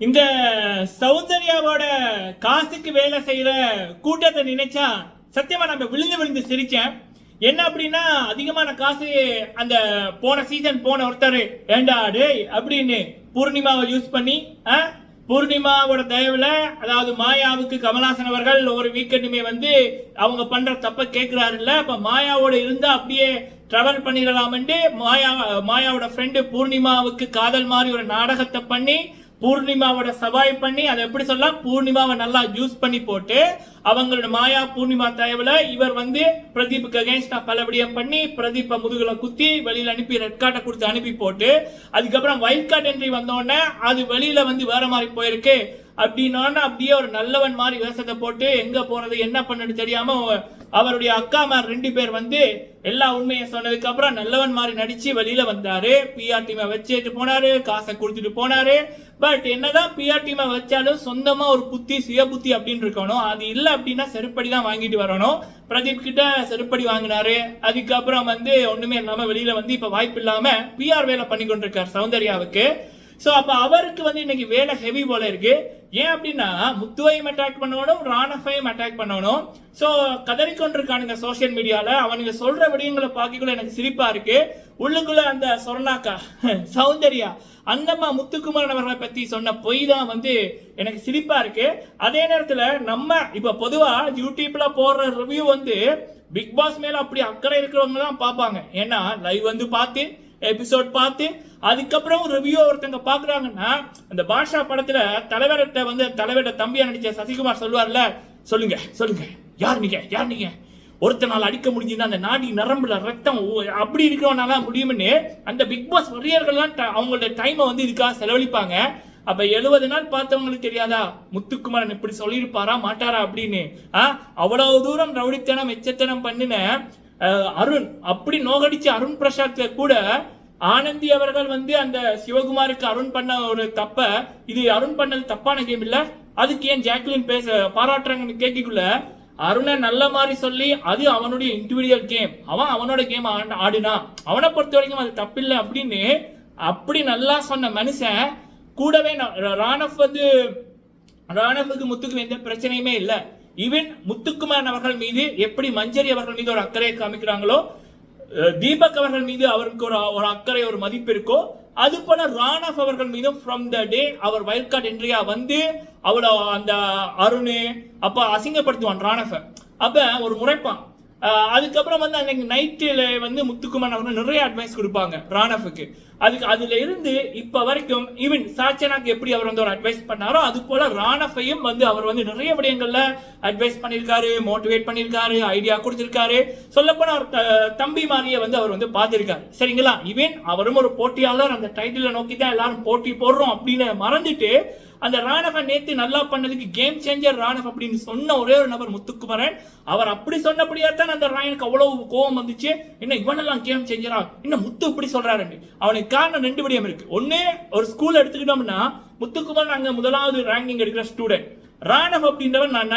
இந்த சௌந்தர்யாவோட காசுக்கு வேலை செய்யற கூட்டத்தை நினைச்சா சத்தியமா நம்ம விழுந்து விழுந்து சிரிச்சேன். என்ன அப்படின்னா அதிகமான காசு அந்த போன சீசன் போன ஒருத்தர் ஏண்டா டேய் அப்படின்னு பூர்ணிமாவை யூஸ் பண்ணி பூர்ணிமாவோட தயவுல, அதாவது மாயாவுக்கு கமல்ஹாசன் அவர்கள் ஒரு வீக்கெண்டுமே வந்து அவங்க பண்ற தப்ப கேட்கிறாருல்ல, அப்ப மாயாவோட இருந்தா அப்படியே டிராவல் பண்ணிடலாம்னு மாயாவோட ஃப்ரெண்டு பூர்ணிமாவுக்கு காதல் மாதிரி ஒரு நாடகத்தை பண்ணி பூர்ணிமாவோட சவாய் பண்ணி அதை எப்படி சொல்லலாம், பூர்ணிமாவை நல்லா யூஸ் பண்ணி போட்டு அவங்களோட மாயா பூர்ணிமா தயவுல இவர் வந்து பிரதீப்புக்கு அகேன்ஸ்டா பலபடியம் பண்ணி பிரதீப்பை முதுகுல குத்தி வெளியில அனுப்பி ரெட் கார்டை கொடுத்து அனுப்பி போட்டு அதுக்கப்புறம் வைல்ட் கார்டு என்ட்ரி வந்தோடனே அது வெளியில வந்து வேற மாதிரி போயிருக்கு அப்படின்னா அப்படியே ஒரு நல்லவன் மாதிரி வேஷத்தை போட்டு எங்க போறது என்ன பண்ணு தெரியாம அவருடைய அக்காமார் 2 பேர் வந்து எல்லா உண்மையை சொன்னதுக்கு அப்புறம் நல்லவன் மாதிரி நடிச்சு வெளியில வந்தாரு. பிஆர் டீமை வச்சுட்டு போனாரு, காசை கொடுத்துட்டு போனாரு. பட் என்னதான் பிஆர் டீமை வச்சாலும் சொந்தமா ஒரு புத்தி சுய புத்தி அப்படின்னு இருக்கணும். அது இல்லை அப்படின்னா செருப்படி தான் வாங்கிட்டு வரணும். பிரதீப் கிட்ட செருப்படி வாங்கினாரு. அதுக்கப்புறம் வந்து ஒண்ணுமே இல்லாம வெளியில வந்து இப்ப வாய்ப்பு இல்லாம பிஆர் வேலை பண்ணி கொண்டிருக்காரு சௌந்தர்யாவுக்கு. சோ அப்ப அவருக்கு வந்து இன்னைக்கு வேலை ஹெவி போல இருக்கு. ஏன் அப்படின்னா முத்துவையும் அட்டாக் பண்ணணும், ராணஃபையும் அட்டாக் பண்ணணும். சோ கதறிக்கொண்டிருக்கானுங்க சோசியல் மீடியால. அவனுங்க சொல்ற விடயங்களை பார்க்கக்குள்ள எனக்கு சிரிப்பா இருக்கு. உள்ளுக்குள்ள அந்த சொர்ணாக்கா சௌந்தர்யா அந்தம்மா முத்துக்குமரன் அவர்களை பத்தி சொன்ன பொய் தான் வந்து எனக்கு சிரிப்பா இருக்கு. அதே நேரத்துல நம்ம இப்ப பொதுவா யூடியூப்ல போடுற ரிவ்யூ வந்து பிக் பாஸ் மேல அப்படி அக்கறை இருக்கிறவங்க தான் பார்ப்பாங்க. ஏன்னா லைவ் வந்து பார்த்து எபிசோட் பார்த்து அதுக்கப்புறம் ரிவ்யூ ஒருத்தங்க பாக்குறாங்கன்னா, அந்த பாஷா படத்துல தலைவர்கிட்ட வந்து தலைவரோட தம்பியா நடிச்ச சசிகுமார் சொல்லுவார்ல, சொல்லுங்க சொல்லுங்க யார் நீங்க ஒருத்தனால அடிக்க முடிஞ்சுன்னா அந்த நாடி நரம்புல ரத்தம் அப்படி இருக்கிறவனால முடியும்னு அந்த பிக் பாஸ் வரியர்கள்லாம் அவங்களோட டைமை வந்து இதுக்காக செலவழிப்பாங்க. அப்ப 70 நாள் பார்த்தவங்களுக்கு தெரியாதா முத்துக்குமரன் இப்படி சொல்லியிருப்பாரா மாட்டாரா அப்படின்னு. அவ்வளவு தூரம் ரவுடித்தனம் எச்சத்தனம் பண்ணின அருண் அப்படி நோகடிச்சு அருண் பிரசாத் கூட ஆனந்தி அவர்கள் வந்து அந்த சிவகுமாருக்கு அருண் பண்ண ஒரு தப்ப, இது அருண் பண்ணது தப்பான கேம் இல்ல, அதுக்கு ஏன் ஜாக்லின் பேச பாராட்டுறாங்கன்னு கேட்கக்குள்ள அருணை நல்ல மாதிரி சொல்லி அது அவனுடைய இண்டிவிஜுவல் கேம், அவனோட கேம் ஆடினா அவனை பொறுத்த வரைக்கும் அது தப்பில்லை அப்படின்னு அப்படி நல்லா சொன்ன மனுஷன் கூடவே ராணஃபுக்கு முத்துக்கு எந்த பிரச்சனையுமே இல்லை. ஈவன் முத்துக்குமாரன் அவர்கள் மீது எப்படி மஞ்சரி அவர்கள் மீது ஒரு அக்கறையை காமிக்கிறாங்களோ, தீபக் அவர்கள் மீது அவருக்கு ஒரு அக்கறை ஒரு மதிப்பு இருக்கோ, அது போல ராணஃப் அவர்கள் மீதும் ஃப்ரம் த டே அவர் வைல்ட் கார்டு என்ட்ரியா வந்து அவளை அந்த அருண் அப்ப அசிங்கப்படுத்துவான் ராணஃப, அப்ப ஒரு முறைப்பான். அதுக்கப்புறம் வந்து அன்னைக்கு நைட்டில் வந்து முத்துக்குமார் அவர்கள் நிறைய அட்வைஸ் கொடுப்பாங்க ராணஃபுக்கு. அதுல இருந்து இப்ப வரைக்கும் ஈவன் சாச்சனாக்கு எப்படி அவர் வந்து ஒரு அட்வைஸ் பண்ணாரோ அது போல ராணஃபையும் வந்து அவர் வந்து நிறைய விடயங்கள்ல அட்வைஸ் பண்ணியிருக்காரு, மோட்டிவேட் பண்ணியிருக்காரு, ஐடியா கொடுத்திருக்காரு. சொல்லப்போனா அவர் தம்பி மாதிரியே வந்து அவர் வந்து பார்த்திருக்காரு. சரிங்களா? ஈவன் அவரும் ஒரு போட்டியாளர், அந்த டைட்டிலை நோக்கி தான் எல்லாரும் போட்டி போடுறோம் அப்படின்னு மறந்துட்டு அந்த ராணவ நேத்து நல்லா பண்ணதுக்கு கேம் சேஞ்சர் ராணவ் அப்படின்னு சொன்ன ஒரே ஒரு நபர் முத்துக்குமரன். அவர் அப்படி சொன்னபடியா தான் அந்த ராயனுக்கு அவ்வளவு கோபம் வந்துச்சு. என்ன இவனெல்லாம் கேம் சேஞ்சரா, என்ன முத்து இப்படி சொல்றாரு. அவனுக்கு காரணம் 2 விடயம் இருக்கு. ஒன்னு, ஒரு ஸ்கூல் எடுத்துக்கிட்டோம்னா முத்துக்குமரன் அங்க முதலாவது ரேங்கிங் எடுக்கிற ஸ்டூடெண்ட், ராணவ் அப்படின்றவர் நான்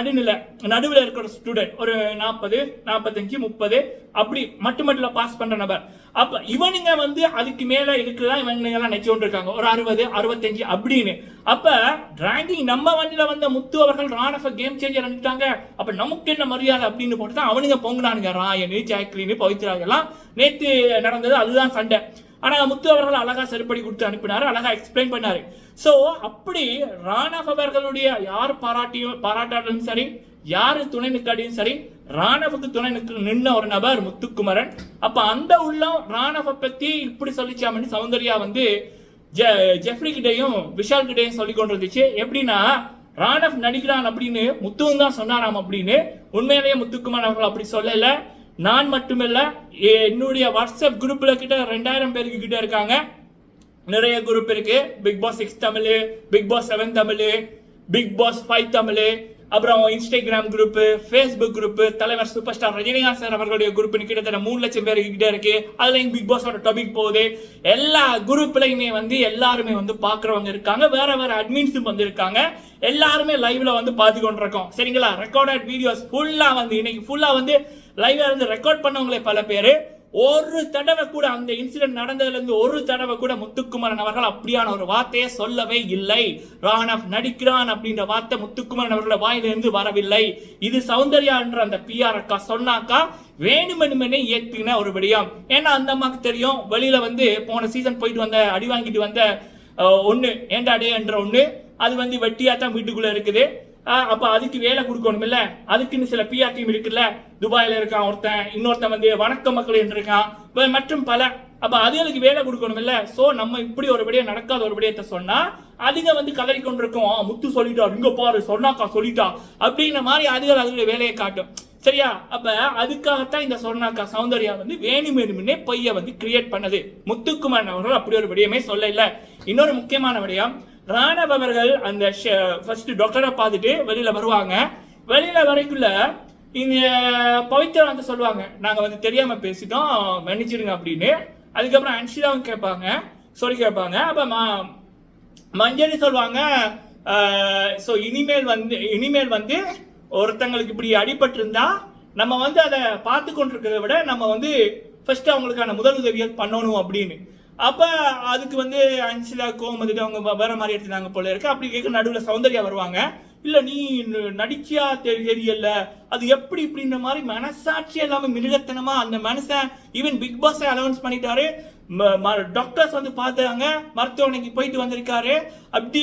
நடுவில் இருக்கிற ஸ்டூடெண்ட், ஒரு 40, 45, 30 அப்படி மட்டுமட்டுல பாஸ் பண்ற நபர். அப்ப இவனுங்க வந்து அதுக்கு மேல இருக்குதான் இவனுங்க எல்லாம் நினைச்சு கொண்டு இருக்காங்க, ஒரு 60, 65 அப்படின்னு. அப்ப ரேங்கிங் நம்ம வண்டியில வந்த முத்து அவர்கள் ராணவ கேம் சேஞ்சர் அனுப்பிட்டாங்க, அப்ப நமக்கு என்ன மரியாதை அப்படின்னு போட்டுதான் அவனுங்க பொங்குனானுங்க. ராயனு, ஜாக்லின், பவித்ரா எல்லாம் நேத்து நடந்தது அதுதான் சண்டை. ஆனா முத்து அவர்கள் அழகா செருப்படி கொடுத்து அனுப்பினாரு, அழகா எக்ஸ்பிளைன் பண்ணாரு. சோ அப்படி ராணவ் அவர்களுடைய யார் பாராட்டாலும் சரி, யாரு துணை நிற்காடியும் சரி, ராணவுக்கு துணை நின்ன ஒரு நபர் முத்துக்குமரன். அப்ப அந்த உள்ளம் ராணவ பத்தி இப்படி சொல்லிச்சாமன்னு சௌந்தர்யா வந்து ஜெஃப்ரி கிட்டையும் விஷால் கிட்டையும் சொல்லி கொண்டு இருந்துச்சு. எப்படின்னா ராணவ் நடிக்கிறான் அப்படின்னு முத்துவும் தான் சொன்னாராம் அப்படின்னு. உண்மையிலேயே முத்துக்குமரன் அவர்கள் அப்படி சொல்லல. நான் மட்டுமில்ல, என்னுடைய வாட்ஸ்அப் குரூப்ல கிட்ட 2000 பேருக்கு கிட்ட இருக்காங்க. நிறைய குரூப் இருக்கு. Bigg Boss 6 Tamil, Bigg Boss 7 Tamil, Bigg Boss 5 Tamil, அப்புறம் இன்ஸ்டாகிராம் குரூப், ஃபேஸ்புக் குரூப், தலைவர் சூப்பர் ஸ்டார் ரஜினிகாந்த் சார் அவர்களுடைய குரூப் கிட்டத்தட்ட 3 லட்சம் பேருக்கு கிட்ட இருக்கு. அதுல பிக் பாஸோட டாபிக் போகுது. எல்லா குரூப்லயுமே வந்து எல்லாருமே வந்து பாக்குறவங்க இருக்காங்க, வேற வேற அட்மின்ஸும் வந்து இருக்காங்க. எல்லாருமே லைவ்ல வந்து பார்த்து கொண்டிருக்கோம். சரிங்களா? ரெக்கார்டட் வீடியோஸ் ஃபுல்லா வந்து இன்னைக்கு ஃபுல்லா வந்து லைவ்ல இருந்து ரெக்கார்ட் பண்ணவங்களே பல பேர். ஒரு தடவை கூட அந்த இன்சிடென்ட் நடந்ததுல இருந்து ஒரு தடவை கூட முத்துக்குமரன் அவர்கள் அப்படியான ஒரு வார்த்தையை சொல்லவே இல்லை. ராணவ் நடிக்கிறான் அப்படின்ற வார்த்தை முத்துக்குமரன் அவர்கள் வாயிலிருந்து வரவில்லை. இது சௌந்தர்யா என்ற அந்த பிஆர் அக்கா சொன்னாக்கா வேணுமெனுமெனே ஏற்றுக்கின ஒரு விடயம். ஏன்னா அந்த அம்மாக்கு தெரியும், வெளியில வந்து போன சீசன் போயிட்டு வந்த அடி வாங்கிட்டு வந்த ஒண்ணு ஏண்டாடே என்ற ஒண்ணு அது வந்து வெட்டியா தான் வீட்டுக்குள்ள இருக்குது. அப்ப அதுக்கு வேலை கொடுக்கணும் இல்ல, அதுக்குன்னு சில பிஆர் டீம் இருக்குல்ல, துபாயில இருக்கான் ஒருத்தன், இன்னொருத்தன் வந்து வணக்க மக்கள் என்று இருக்கான் மற்றும் பல. அப்ப அதுகளுக்கு வேலை கொடுக்கணும் இல்ல. சோ நம்ம இப்படி ஒரு விடயம் நடக்காத ஒரு விடயத்தை சொன்னா அதுங்க வந்து கதறி கொண்டிருக்கோம், முத்து சொல்லிட்டா, இங்க பாரு சொன்னாக்கா சொல்லிட்டா அப்படின்ற மாதிரி அதுகள் அதுல வேலையை காட்டும். சரியா? அப்ப அதுக்காகத்தான் இந்த சொன்னாக்கா சௌந்தர்யா வந்து வேணுமெனுமே பொய்ய வந்து கிரியேட் பண்ணது. முத்துக்குமரன் அவர்கள் அப்படி ஒரு விடயமே சொல்ல இல்ல. இன்னொரு முக்கியமான விடயம், ராணவ் அவர்கள் அந்த ஃபர்ஸ்ட் டாக்டரை பார்த்துட்டு வெளியில வருவாங்க. வெளியில வரைக்குள்ள இங்க பவித்ரா வந்து சொல்லுவாங்க, நாங்க வந்து தெரியாம பேசிட்டோம் மன்னிச்சிடுங்க அப்படின்னு. அதுக்கப்புறம் அன்ஷிதாவும் கேட்பாங்க, சொல்லி கேட்பாங்க. அப்ப மஞ்சரி சொல்லுவாங்க, ஸோ இனிமேல் வந்து ஒருத்தங்களுக்கு இப்படி அடிபட்டு இருந்தா நம்ம வந்து அதை பார்த்து கொண்டிருக்கிறத விட நம்ம வந்து ஃபர்ஸ்ட் அவங்களுக்கான முதல் உதவிகள் பண்ணணும் அப்படின்னு. அப்ப அதுக்கு வந்து அன்சிலா கோவம் வந்துட்டு அவங்க வேற மாதிரி எடுத்துனாங்க போல இருக்கு. அப்படி கேட்க நடுவில் சௌந்தர்யா வருவாங்க, இல்ல நீ நடிச்சியா தெரியல, அது எப்படி இப்படின்ற மாதிரி மனசாட்சி எல்லாமே மிருகத்தனமா அந்த மனுஷன் ஈவன் பிக் பாஸ் அனௌன்ஸ் பண்ணிட்டாரு. டாக்டர்ஸ் வந்து பார்த்தாங்க, மருத்துவமனைக்கு போயிட்டு வந்திருக்காரு, அப்படி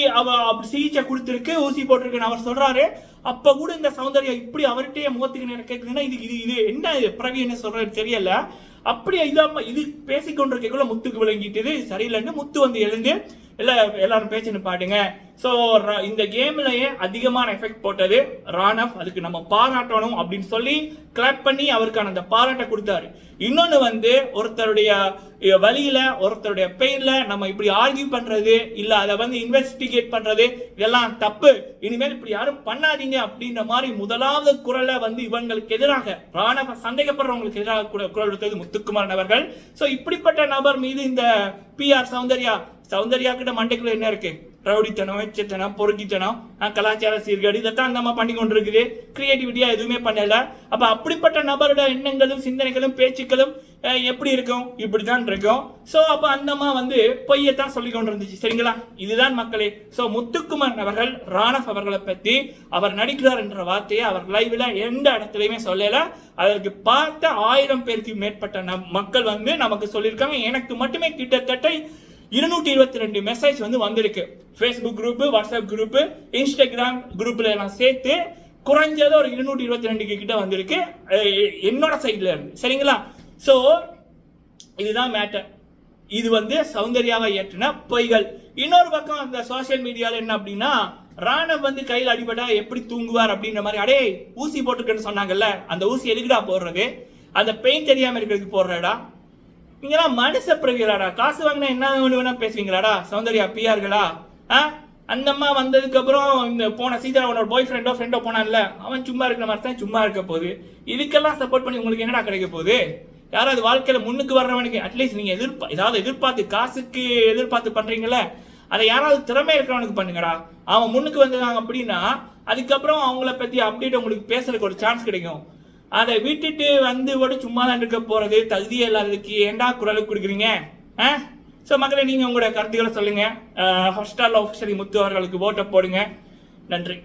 சிகிச்சை கொடுத்துருக்கு, ஊசி போட்டிருக்குன்னு அவர் சொல்றாரு. அப்ப கூட இந்த சௌந்தர்யா இப்படி அவர்கிட்டயே முகத்துக்கு நேரம் கேட்குதுன்னா இது என்ன பிரவி என்ன சொல்றது தெரியல. அப்படி இது பேசிக்கொண்டிருக்கக்குள்ள முத்துக்கு விளங்கிட்டு சரியில்லைன்னு முத்து வந்து எழுந்து எல்லாரும் பேச்சுன்னு பாடுங்க. ஸோ இந்த கேம்லயே அதிகமான எஃபெக்ட் போட்டது ராணவ், அதுக்கு நம்ம பாராட்டணும் அப்படின்னு சொல்லி கிளாப் பண்ணி அவருக்கான அந்த பாராட்டை கொடுத்தாரு. இன்னொன்னு வந்து ஒருத்தருடைய வழியில ஒருத்தருடைய பெயின்ல நம்ம இப்படி ஆர்கியூ பண்றது இல்ல அதை வந்து இன்வெஸ்டிகேட் பண்றது இதெல்லாம் தப்பு, இனிமேல் இப்படி யாரும் பண்ணாதீங்க அப்படின்ற மாதிரி முதலாவது குரலை வந்து இவங்களுக்கு எதிராக ராணவ சந்தேகப்படுறவங்களுக்கு எதிராக குரல் கொடுத்தது முத்துக்குமரன் அவர்கள். ஸோ இப்படிப்பட்ட நபர் மீது இந்த பிஆர் சௌந்தர்யா கிட்ட மண்டைக்குள்ள என்ன இருக்கு? ரவுடித்தனம், எச்சத்தனம், பொறுக்கித்தனம், கலாச்சார சீர்கேடு இதைத்தான் அந்த பண்ணி கொண்டிருக்குது. கிரியேட்டிவிட்டியா எதுவுமே பண்ணல. அப்ப அப்படிப்பட்ட நபரோட எண்ணங்களும் சிந்தனைகளும் பேச்சுக்களும் எப்படி இருக்கும்? இப்படித்தான் இருக்கும். சோ அப்ப அந்தம்மா வந்து பொய்யத்தான் சொல்லி கொண்டு இருந்துச்சு. சரிங்களா? இதுதான் மக்களே. சோ முத்துக்குமரன் அவர்கள் ராணவ் அவர்களை பத்தி அவர் நடிக்கிறார் என்ற வார்த்தையை அவர் லைவ்ல எந்த இடத்துலயுமே சொல்லல. அதற்கு பார்த்த 1000 பேருக்கு மேற்பட்ட மக்கள் வந்து நமக்கு சொல்லியிருக்காங்க. எனக்கு மட்டுமே கிட்டத்தட்ட 222 மெசேஜ் வந்து வந்திருக்கு. Facebook group, WhatsApp group, Instagram குரூப்ல எல்லாம் சேர்த்து குறைஞ்சது ஒரு 222 கிட்ட வந்திருக்கு என்னோட சைட்ல இருந்து. சரிங்களா? சோ இதுதான் மேட்டர். இது வந்து சௌந்தர்யாவை ஏற்றின பொய்கள். இன்னொரு பக்கம் அந்த சோசியல் மீடியால என்ன அப்படின்னா, ராணவ் வந்து கையில் அடிபட்டா எப்படி தூங்குவார் அப்படின்ற மாதிரி, அடே ஊசி போட்டுருக்குன்னு சொன்னாங்கல்ல, அந்த ஊசி எதுக்குடா போடுறது? அந்த பெயின் தெரியாம இருக்கிறதுக்கு போடுறடா. நீங்களாம் மனுஷ பிரவியலாடா, காசு வாங்கினா என்ன வேணா பேசுவீங்களாடா சௌந்தர்யா பிஆர்களா? அந்தம்மா வந்ததுக்கு அப்புறம் இந்த போன சீசன் அவனோட பாய் ஃப்ரெண்டோ போனான்ல, அவன் சும்மா இருக்கிற மாதிரி தான் சும்மா இருக்க போகுது. இதுக்கெல்லாம் சப்போர்ட் பண்ணி உங்களுக்கு என்னடா கிடைக்க போகுது? யாராவது வாழ்க்கையில முன்னுக்கு வர்றவனுக்கு அட்லீஸ்ட் நீங்க ஏதாவது எதிர்பார்த்து காசுக்கு எதிர்பார்த்து பண்றீங்களே, அதை யாராவது திறமை இருக்கிறவனுக்கு பண்ணுங்கடா. அவன் முன்னுக்கு வந்துருக்காங்க அப்படின்னா அதுக்கப்புறம் அவங்கள பத்தி அப்டேட் உங்களுக்கு பேசுறதுக்கு ஒரு சான்ஸ் கிடைக்கும். அதை விட்டுட்டு வந்து கூட சும்மா தான் இருக்க போறது, தகுதியே இல்லாததுக்கு ஏண்டா குரலுக்கு கொடுக்குறீங்க? ஸோ மக்களை நீங்க உங்களோட கருத்துக்களை சொல்லுங்க. ஹாட்ஸ்டார்ல ஆஃபிஷியலி முத்து அவர்களுக்கு ஓட்டை போடுங்க. நன்றி.